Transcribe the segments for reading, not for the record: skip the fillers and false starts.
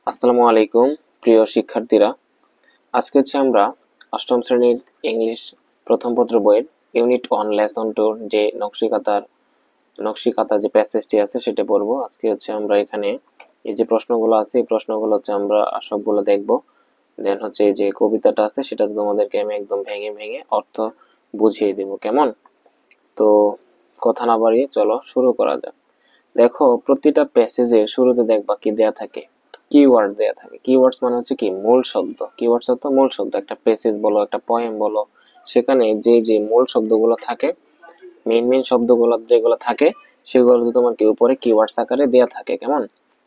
আসসালামু আলাইকুম প্রিয় শিক্ষার্থীরা। আজকে আমরা অষ্টম শ্রেণীর ইংলিশ প্রথম পত্র বইয়ের ইউনিট 1 লেসন 2 যে নকশিকাতা যে প্যাসেজটি আছে সেটা পড়বো। আজকে আমরা এখানে এই যে প্রশ্নগুলো আছে এই প্রশ্নগুলো আমরা সবগুলো দেখব। দেন এই যে কবিতাটা আছে সেটা তোমাদেরকে আমি একদম ভেঙে ভেঙে অর্থ বুঝিয়ে দেব, কেমন? তো কথা না বাড়িয়ে চলো শুরু করা যাক। দেখো, প্রতিটা প্যাসেজের শুরুতে দেখবা কি দেয়া থাকে, কিওয়ার্ড দেয়া থাকে। কিওয়ার্ডস মানে কি মূল শব্দ। কিওয়ার্ডস অর্থ মূল শব্দ। একটা প্যাসেজ বলো, একটা পোয়েম বলো, সেখানে যে যে মূল শব্দগুলো থাকে, মেইন শব্দগুলো যেগুলো থাকে, সেগুলো তোমার উপরে কিওয়ার্ডস আকারে দেয়া থাকে, কেমন?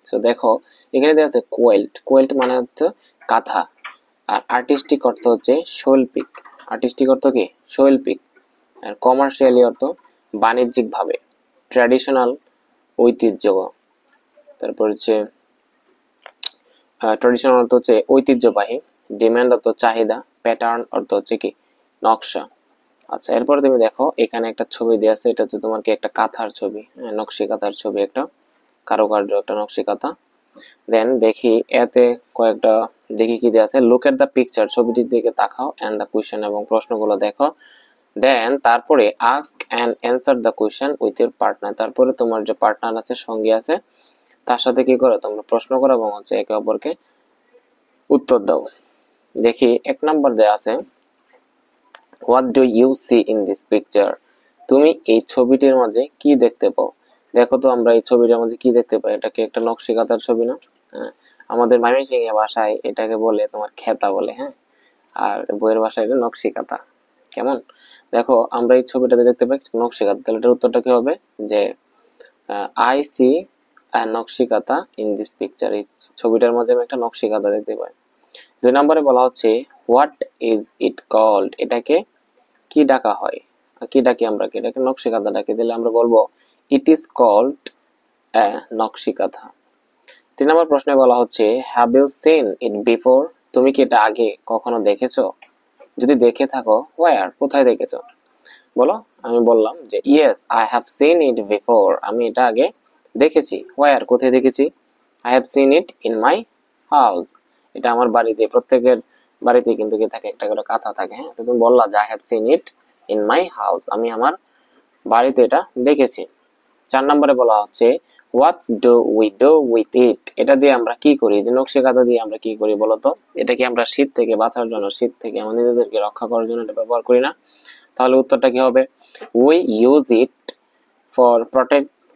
তো দেখো, এখানে দেয়া আছে কোয়েল্ট। কোয়েল্ট মানে হচ্ছে কাঁথা। আর আর্টিস্টিক অর্থ হচ্ছে শৈল্পিক। আর্টিস্টিক অর্থ কি? শৈল্পিক। আর কমার্শিয়ালি অর্থ বাণিজ্যিক ভাবে। ট্র্যাডিশনাল ঐতিহ্য। তারপর ট্র্যাডিশনাল অর্থ হচ্ছে ঐতিহ্যবাহী। ডিমান্ড অর্থ চাহিদা। প্যাটার্ন অর্থ হচ্ছে কি নকশা। আচ্ছা, এরপরে তুমি দেখো এখানে একটা ছবি দেওয়া আছে। এটা হচ্ছে তোমার কি একটা কাঁথার ছবি, নকশি কাঁথার ছবি, একটা কারুকার্য, একটা নকশি কাঁথা। দেন দেখি এতে কয়েকটা দেখি কি দেওয়া আছে। লুক এট দ্য পিকচার, ছবিটির দিকে তাকাও, এন্ড দ্য কোয়েশ্চেন, এবং প্রশ্নগুলো দেখো। দেন তারপরে ask and answer the question with your partner, তারপরে তোমার যে পার্টনার আছে, সঙ্গী আছে, তার সাথে কি করো তোমরা প্রশ্ন করো এবং একে অপরকে উত্তর দাও। দেখি এক নাম্বার দেয়া আছে, what do you see in this picture, তুমি এই ছবিটির মাঝে কি দেখতে পাও? দেখো তো আমরা এই ছবিটার মধ্যে কি দেখতে পাই? এটা কি একটা নকশি কাঁথার ছবি না? হ্যাঁ, আমাদের ময়মনসিংহ ভাষায় এটাকে বলে তোমার খেতা বলে, হ্যাঁ, আর বইয়ের ভাষায় এটা নকশি কাঁথা, কেমন? দেখো আমরা এই ছবিটাতে দেখতে পাই নকশি কাঁথা, তাহলে এটার উত্তরটা কি হবে? যে আই সি নকশি কাঁথা ইন দিস পিকচার, এই ছবিটার মধ্যে আমি একটা নকশি কাঁথা দেখতে পাই। 2 নম্বরে বলা হচ্ছে হোয়াট ইজ ইট কল্ড, এটাকে কি ডাকা হয়? কি ডাকি আমরা? কি এটাকে নকশি কাঁথা ডাকি, দিলে আমরা বলবো ইট ইজ কল্ড নকশি কাঁথা। 3 নম্বর প্রশ্নে বলা হচ্ছে have you seen it before, তুমি কি এটা আগে কখনো দেখেছো? যদি দেখে থাকো হোয়ার, কোথায় দেখেছো? বলো। আমি বললাম যে yes I have seen it before, আমি এটা আগে দেখেছি। হোয়ার, কোথায় দেখেছি? I have seen it in my house, এটা আমার বাড়িতে। প্রত্যেকের বাড়িতে কিন্তু কি থাকে? একটা করে কাঁথা থাকে, হ্যাঁ। তো তুমি বললা যে I have seen it in my house, আমি আমার বাড়িতে এটা দেখেছি। 4 নম্বরে বলা হচ্ছে what do we do with it, এটা দিয়ে আমরা কি করি? যে নকশি কাঁথা দিয়ে আমরা কি করি বলতো? এটা কি আমরা শীত থেকে বাঁচার জন্য, শীত থেকে আমাদের নিজেদেরকে রক্ষা করার জন্য এটা ব্যবহার করি না? তাহলে উত্তরটা কি হবে? We use it for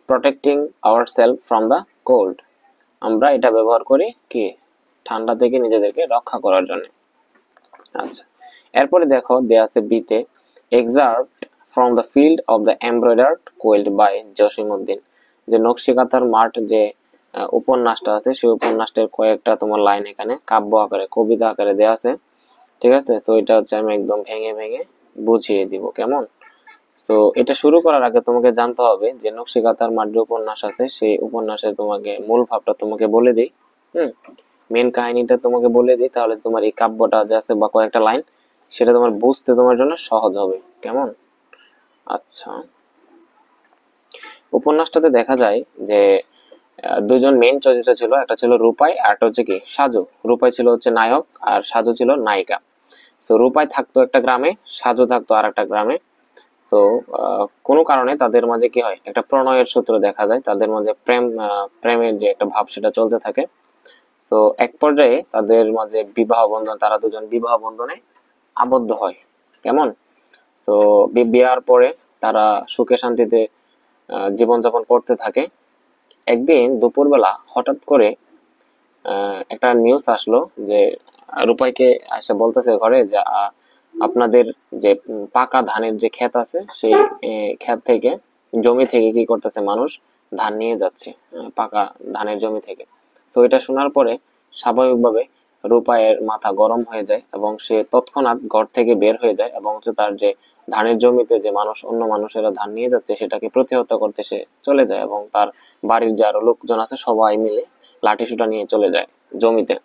protecting ourself from the cold, আমরা এটা ব্যবহার করি কি ঠান্ডা থেকে নিজেদেরকে রক্ষা করার জন্য। আচ্ছা, এরপরে দেখো দেয়া আছে বিতে, excerpt from the field of the embroidered quilt by Jasimuddin, যে নকশি কাঁথার মাঠ যে উপন্যাসটা আছে, সেই উপন্যাসটার কয়েকটা তোমার লাইন এখানে কাব্য আকারে, কবিতা আকারে দেয়া আছে, ঠিক আছে? সো এটা আমি একদম ভেঙে ভেঙে বুঝিয়ে দিব, কেমন? সো এটা শুরু করার আগে তোমাকে জানতে হবে যে নকশি কাঁথার মাঠ যে উপন্যাস আছে, সেই উপন্যাসে তোমাকে মূল ভাবটা তোমাকে বলে দিই, মেন কাহিনীটা তোমাকে বলে দিই, তাহলে তোমার এই কাব্যটা যে আছে বা কয়েকটা লাইন, সেটা তোমার বুঝতে তোমার জন্য সহজ হবে, কেমন? আচ্ছা, উপন্যাসটাতে দেখা যায় যে দুজন মেইন চরিত্র ছিল, একটা ছিল রূপাই আর একটা হচ্ছে কি সাজু। রূপাই ছিল নায়ক আর সাজু ছিল নায়িকা। সো রূপাই থাকতো একটা গ্রামে, সাজু থাকতো আর একটা গ্রামে। সো কোনো কারণে তাদের মাঝে কি হয়, একটা প্রণয়ের সূত্র দেখা যায়, তাদের মধ্যে প্রেমের যে একটা ভাব সেটা চলতে থাকে। সো এক পর্যায়ে তাদের মাঝে বিবাহ বন্ধন, তারা দুজন বিবাহ বন্ধনে আবদ্ধ হয়, কেমন? সো বিয়ার পরে তারা সুখে শান্তিতে জীবনযাপন করতে থাকে। একদিন দুপুরবেলা হঠাৎ করে একটা নিউজ আসলো যে রূপাইকে এসে বলতেছে ঘরে যে আপনাদের যে পাকা ধানের যে ক্ষেত আছে, সেই ক্ষেত থেকে, জমি থেকে কি করতেছে মানুষ ধান নিয়ে যাচ্ছে, পাকা ধানের জমি থেকে। সো এটা শোনার পরে স্বাভাবিকভাবে রূপাইয়ের মাথা গরম হয়ে যায় এবং সে তৎক্ষণাৎ ঘর থেকে বের হয়ে যায় এবং তার যে ধানের জমিতে যে মানুষ, অন্য মানুষেরা ধান নিয়ে যাচ্ছে, সেটাকে প্রতিহত করতে সে চলে যায় এবং তার বাড়ির যে আরো লোকজন আছে সবাই মিলে লাঠি সোঁটা নিয়ে চলে যায় জমিতে।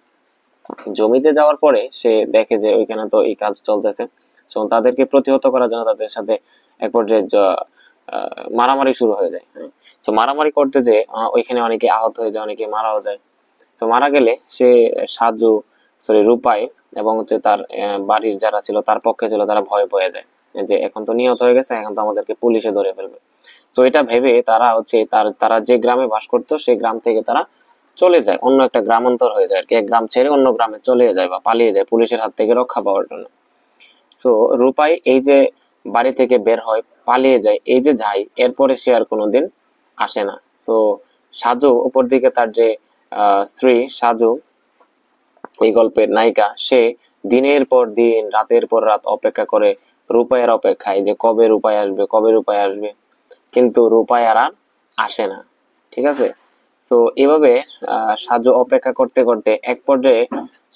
জমিতে যাওয়ার পরে সে দেখে যে ওইখানে তো এই কাজ চলতেছে। তো তাদেরকে প্রতিহত করার জন্য তাদের সাথে এক পর্যায়ে মারামারি শুরু হয়ে যায়। তো মারামারি করতে যে ওইখানে অনেকে আহত হয়ে যায়, অনেকে মারাও যায়। তো মারা গেলে সে সাজু রূপাই এবং হচ্ছে তার বাড়ির যারা ছিল তার পক্ষে ছিল তারা ভয় পেয়ে যায় যে এখন তো নিহত হয়ে গেছে, এখন তো আমাদেরকে পুলিশে ধরে ফেলবে। তো এটা ভেবে তারা হচ্ছে তারা যে গ্রামে বাস করতো সেই গ্রাম থেকে তারা চলে যায়, অন্য একটা গ্রামান্তর হয়ে যায় আর কি, এক গ্রাম ছেড়ে অন্য গ্রামে চলে যায় বা পালিয়ে যায় পুলিশের হাত থেকে রক্ষা পাওয়ার জন্য। সো রূপাই এই যে বাড়ি থেকে বের হয়, পালিয়ে যায়, এই যে যায়, এরপরে সে আর কোনোদিন আসে না। সো সাজু উপর দিকে তার যে স্ত্রী সাজু, এই গল্পের নায়িকা, সে দিনের পর দিন রাতের পর রাত অপেক্ষা করে রূপাইয়ের অপেক্ষায় যে কবে রূপাই আসবে, কবে রূপাই আসবে, কিন্তু রূপাই আর আসে না। ঠিক আছে। তো এভাবে সাজু অপেক্ষা করতে করতে এক পর্যায়ে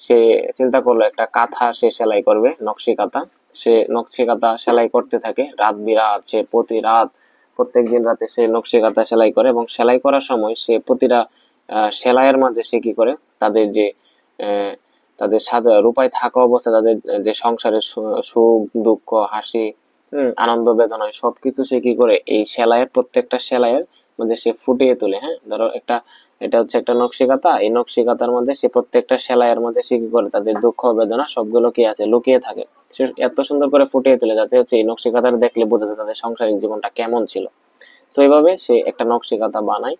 সে চিন্তা করলো একটা কাঁথা সে সেলাই করবে, নকশি কাঁথা। সে নকশি কাঁথা সেলাই করতে থাকে রাত বিরাত, সে প্রতি রাত প্রত্যেক দিন রাতে সে নকশি কাঁথা সেলাই করে এবং সেলাই করার সময় সে প্রতিটা সেলাইয়ের মাঝে সে কি করে তাদের যে আহ, তাদের সাদা রূপায় থাকা অবস্থায় তাদের যে সংসারের সুখ দুঃখ হাসি আনন্দ বেদনায় সবকিছু সে কি করে এই সেলাইয়ের প্রত্যেকটা সেলাইয়ের মধ্যে সে ফুটিয়ে তোলে। হ্যাঁ, ধরো একটা এটা হচ্ছে একটা নকশি কাঁথা, এই নকশি কাঁথার মধ্যে সে প্রত্যেকটা সেলাইয়ের মধ্যে সে কি করে তাদের দুঃখ বেদনা সবগুলো কি আছে লুকিয়ে থাকে, সে এত সুন্দর করে ফুটিয়ে তোলে যাতে হচ্ছে এই নকশি কাঁথাটা দেখলে বোঝা যায় তাদের সাংসারিক জীবনটা কেমন ছিল। তো এইভাবে সে একটা নকশি কাঁথা বানায়।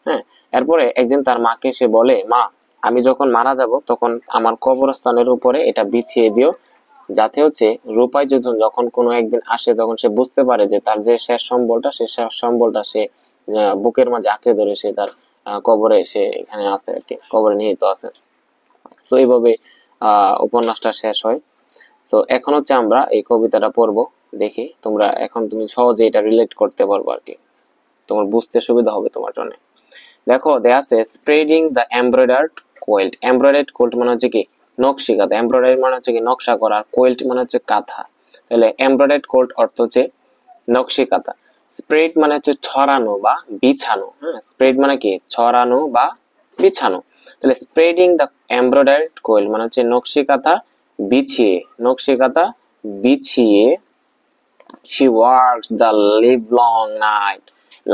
হ্যাঁ, এরপরে একদিন তার মাকে সে বলে, মা আমি যখন মারা যাব তখন আমার কবরস্থানের উপরে এটা বিছিয়ে দিও, যাতে হচ্ছে রূপাই যখন কোনো একদিন আসে তখন সে বুঝতে পারে যে তার যে শেষ সম্বলটা সে শেষ সম্বলটা সে বুকের মাঝে আঁকড়ে ধরে সে তার কবরে সে এখানে আছে আর কি, কবরে নিহিত আছে। তো এইভাবে উপন্যাসটা শেষ হয়। তো এখন হচ্ছে আমরা এই কবিতাটা পড়বো, দেখি তোমরা এখন তুমি সহজে এটা রিলেট করতে পারবো আর কি, তোমার বুঝতে সুবিধা হবে তোমার জন্য। দেখো দেয়া আছে স্প্রেডিং দ্য এমব্রয়ডার্ড কোয়েল্ট। এমব্রয়ডার্ড কোয়েল্ট মানে হচ্ছে কি নকশি কাঁথা, এমব্রয়ডারি মানে হচ্ছে কি নকশা করা, কোয়েল্ট মানে হচ্ছে কাঁথা। তাহলে এমব্রয়ডার্ড কোয়েল্ট অর্থ হচ্ছে নকশি কাঁথা। স্প্রেড মানে হচ্ছে ছড়ানো বা বিছানো। হ্যাঁ, স্প্রেড মানে কি ছড়ানো বা বিছানো। তাহলে স্প্রেডিং দ্য এমব্রয়ডার্ড কোয়েল্ট মানে হচ্ছে নকশি কাঁথা বিছিয়ে, নকশি কাঁথা বিছিয়ে she works the livelong night.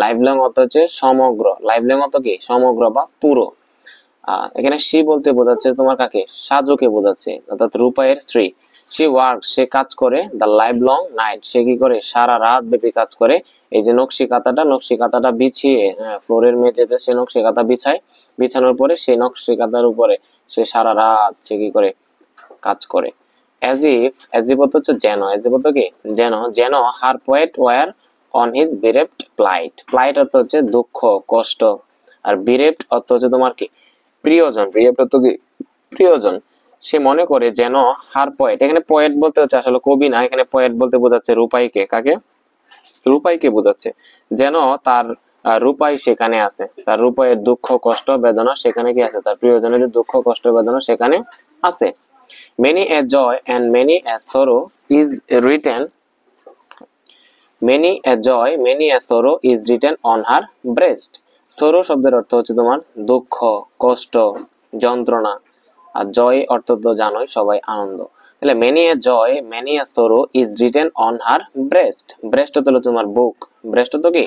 livelong অর্থ হচ্ছে সমগ্র, livelong অর্থ কি সমগ্র বা পুরো। এখানে she বলতে বোঝাচ্ছে তোমার কাকে, সাজুকে বোঝাচ্ছে, অর্থাৎ রূপাইয়ের স্ত্রী। she works সে কাজ করে, the livelong night সে কি করে সারা রাত ব্যাপী কাজ করে। এই যে নকশি কাঁথাটা বিছিয়ে ফ্লোরের মেঝেতে সে নকশি কাঁথা বিছায়, বিছানোর পরে সেই নকশি কাঁথার উপরে সে সারা রাত সে কি করে কাজ করে। as if অর্থ হচ্ছে যেন, as if অর্থ কি যেন, যেন her poet were on his bereft plight, plight অর্থ হচ্ছে দুঃখ কষ্ট, আর bereft অর্থ হচ্ছে তোমার কি প্রিয়জন, bereft অর্থ কি প্রিয়জন। সে মনে করে যেন হার পয়েট, এখানে পয়েট বলতে হচ্ছে আসলে কবি না, এখানে পয়েট বলতে বোঝাচ্ছে রূপাইকে, কাকে রূপাইকে বোঝাচ্ছে, যেন তার রূপাই সেখানে আছে, তার রূপাইয়ের দুঃখ কষ্ট বেদনা সেখানে কি আছে, তার প্রিয়জনের যে দুঃখ কষ্ট বেদনা সেখানে আছে। Many a joy and many a sorrow is written, many a sorrow is written on her breast. sorrow শব্দের অর্থ হচ্ছে তোমার দুঃখ কষ্ট যন্ত্রণা, আর জয় অর্থ তো জানোই সবাই আনন্দ। তাহলে many a joy many a sorrow is written on her breast, breast হলো তোমার বুক, breast তো কি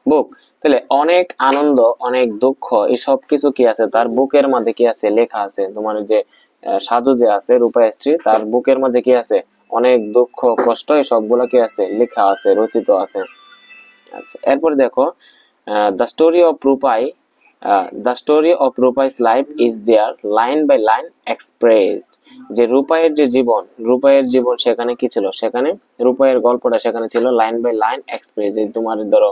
বুক। তাহলে অনেক আনন্দ অনেক দুঃখ এই সব কিছু কি আছে তার বুকের মধ্যে কি আছে লেখা আছে। তোমার যে সাধু যে আছে রূপাই স্ত্রী, তার বুকের মধ্যে কি আছে অনেক দুঃখ কষ্ট এই সবগুলো কি আছে লেখা আছে রচিত আছে। আচ্ছা, এরপর দেখো the story of Rupai, the story of Rupai's life is their line by line expressed. যে রূপাইয়ের জীবন সেখানে কি ছিল, সেখানে রূপাইয়ের গল্পটা সেখানে ছিল লাইন বাই লাইন এক্সপ্রেস। যে তোমার ধরো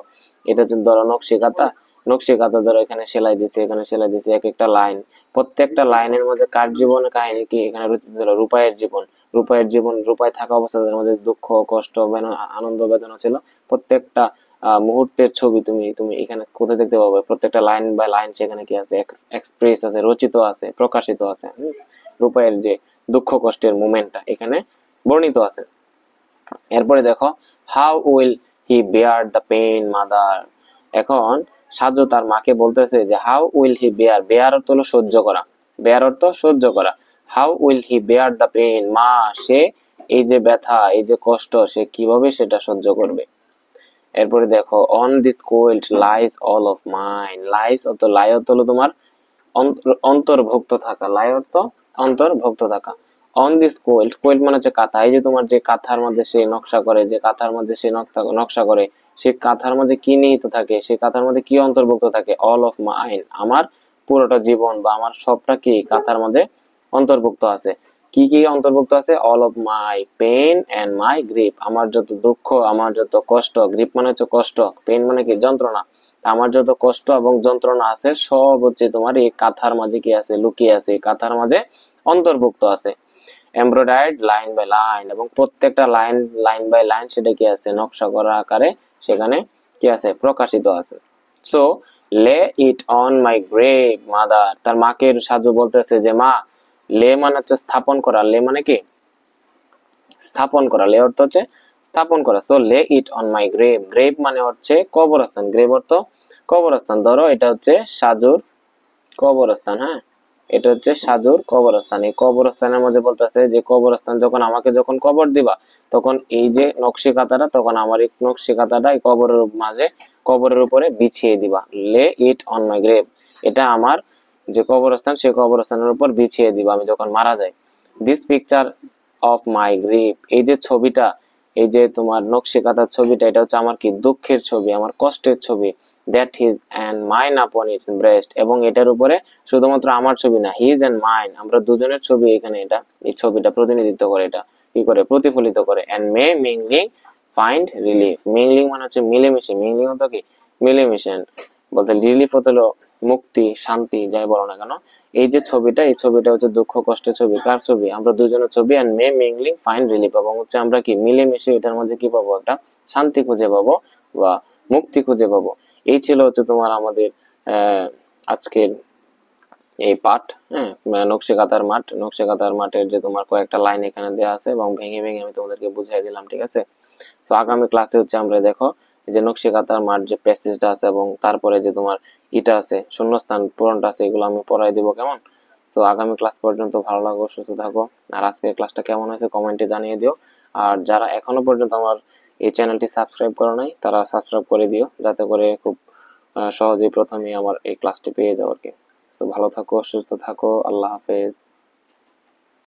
এটা হচ্ছে ধরো নকশি কাঁথা ধরো এখানে সেলাই দিছে, এখানে সেলাই দিছে, এক একটা লাইন, প্রত্যেকটা লাইনের মধ্যে কার জীবনের কাহিনী কি এখানে রচিত ছিল, রূপাইয়ের জীবন রূপাই থাকা অবস্থার মধ্যে দুঃখ কষ্ট আনন্দ বেদনা ছিল। প্রত্যেকটা মুহূর্তের ছবি তুমি তুমি এখানে কোথায় দেখতে পাবে, প্রত্যেকটা লাইন বাই লাইন সেখানে কি আছে এক্সপ্রেস আছে, রচিত আছে, প্রকাশিত আছে। রূপাইয়ের যে দুঃখ কষ্টের মোমেন্টটা এখানে বর্ণিত আছে। এরপরে দেখো how will he bear the pain mother. এখন সাজু তার মাকে বলতেছে যে how will he bear, bear অর্থ হলো সহ্য করা, বেয়ার অর্থ সহ্য করা, how will he bear the pain, মা সে এই যে ব্যথা এই যে কষ্ট সে কিভাবে সেটা সহ্য করবে। এরপরে দেখো on this quilt lies all of mine, lies অর্থ লাই অর্থ হলো তোমার অন্তর্ভুক্ত থাকা, লাই অর্থ অন্তর্ভুক্ত থাকা। অন দিস কোয়েল্ট, কোয়েল্ট মানে হচ্ছে কাঁথা, এই যে তোমার যে কাঁথার মধ্যে সে নকশা করে, যে কাঁথার মধ্যে সে নকশা করে, সে কাঁথার মধ্যে কি নিহিত থাকে, সে কাঁথার মধ্যে কি অন্তর্ভুক্ত থাকে, অল অফ মাইন, আমার পুরোটা জীবন বা আমার সবটা কি কাঁথার মধ্যে অন্তর্ভুক্ত আছে। কি কি অন্তর্ভুক্ত আছে, all of my pain and my grief, আমার যত দুঃখ, আমার যত কষ্ট, গ্রিপ মানে হচ্ছে কষ্ট, পেন মানে কি যন্ত্রণা, আমার যত কষ্ট এবং যন্ত্রণা আছে সব হচ্ছে তোমার এই কাঁথার মাঝে কি আছে, লুকিয়ে আছে, কাঁথার মাঝে অন্তর্ভুক্ত আছে। এমব্রয়ডার্ড লাইন বাই লাইন, এবং প্রত্যেকটা লাইন লাইন বাই লাইন সেটা কি আছে, নকশা করা আকারে সেখানে কি আছে, প্রকাশিত আছে। সো লে it on my grave mother, তার মাকে সাজু বলতেছে যে মা, লে মানে হচ্ছে স্থাপন করা, লে মানে কি স্থাপন করা, লে অর্থ হচ্ছে স্থাপন করা। সো লে it on my grave, grave মানে হচ্ছে কবরস্থান, গ্রেভ অর্থ কবরস্থান। ধরো এটা হচ্ছে সাজুর কবরস্থান, হ্যাঁ, এটা হচ্ছে সাজুর কবরস্থান। এই কবরস্থানের মধ্যে বলতেছে যে কবরস্থান যখন আমাকে যখন কবর দিবা, তখন এই যে নকশি কাঁথাটা, তখন আমার এই নকশি কাঁথাটা এই কবরের মাঝে, কবরের উপরে বিছিয়ে দিবা। লে ইট অন মাই গ্রেভ, এটা আমার যে কবরস্থান সেই কবরস্থানের উপর বিছিয়ে দিবা আমি যখন মারা যাই। This picture of my grief, এই যে ছবিটা, এই যে তোমার নকশি কাঁথার ছবিটা, এটা হচ্ছে আমার কি দুঃখের ছবি, আমার কষ্টের ছবি। দ্যাট হিজ অ্যান্ড মাইন আপন ইটস ব্রেস্ট, এবং এটার উপরে শুধুমাত্র আমার ছবি না, হিজ অ্যান্ড মাইন, আমরা দুজনের ছবি এখানে, এটা এই ছবিটা প্রতিনিধিত্ব করে, এটা কি করে প্রতিফলিত করে। And May mingling find relief, mingling মানে হচ্ছে মিলেমিশে, মিংলিং হতো কি মিলেমিশে, বলতে রিলিফ হতো মুক্তি, শান্তি, যাই বলো না কেন। এই যে ছবিটা, এই ছবিটা হচ্ছে দুঃখ কষ্টের ছবি, কার ছবি, আমরা দুজনের ছবি। And May mingling find relief, এবং হচ্ছে আমরা কি মিলেমিশে এটার মধ্যে কি পাবো, একটা শান্তি খুঁজে পাবো বা মুক্তি খুঁজে পাবো। এই ছিল হচ্ছে তোমার আমাদের আজকের এই পাঠ, হ্যাঁ, নকশি কাঁথার মাঠ, নকশি কাঁথার মাঠের যে তোমার কয়েকটা লাইন এখানে দেওয়া আছে এবং ভেঙে ভেঙে আমি তোমাদেরকে বুঝিয়ে দিলাম, ঠিক আছে। তো আগামী ক্লাসে হচ্ছে আমরা দেখো যে নকশি কাঁথার মাঠ যে প্যাসেজটা আছে এবং তারপরে যে তোমার ইটা আছে, শূন্যস্থান পূরণটা আছে, এগুলো আমি পড়াই দিব, কেমন। তো আগামী ক্লাস পর্যন্ত ভালো লাগো, সুস্থ থাকো। আর আজকের ক্লাসটা কেমন হয়েছে কমেন্টে জানিয়ে দিও। আর যারা এখনো পর্যন্ত আমার এই চ্যানেলটি সাবস্ক্রাইব করো নাই, তারা সাবস্ক্রাইব করে দিও, যাতে করে খুব সহজেই প্রথমেই আমার এই ক্লাসটি পেয়ে যাও আর কি। তো ভালো থাকো, সুস্থ থাকো, আল্লাহ হাফেজ।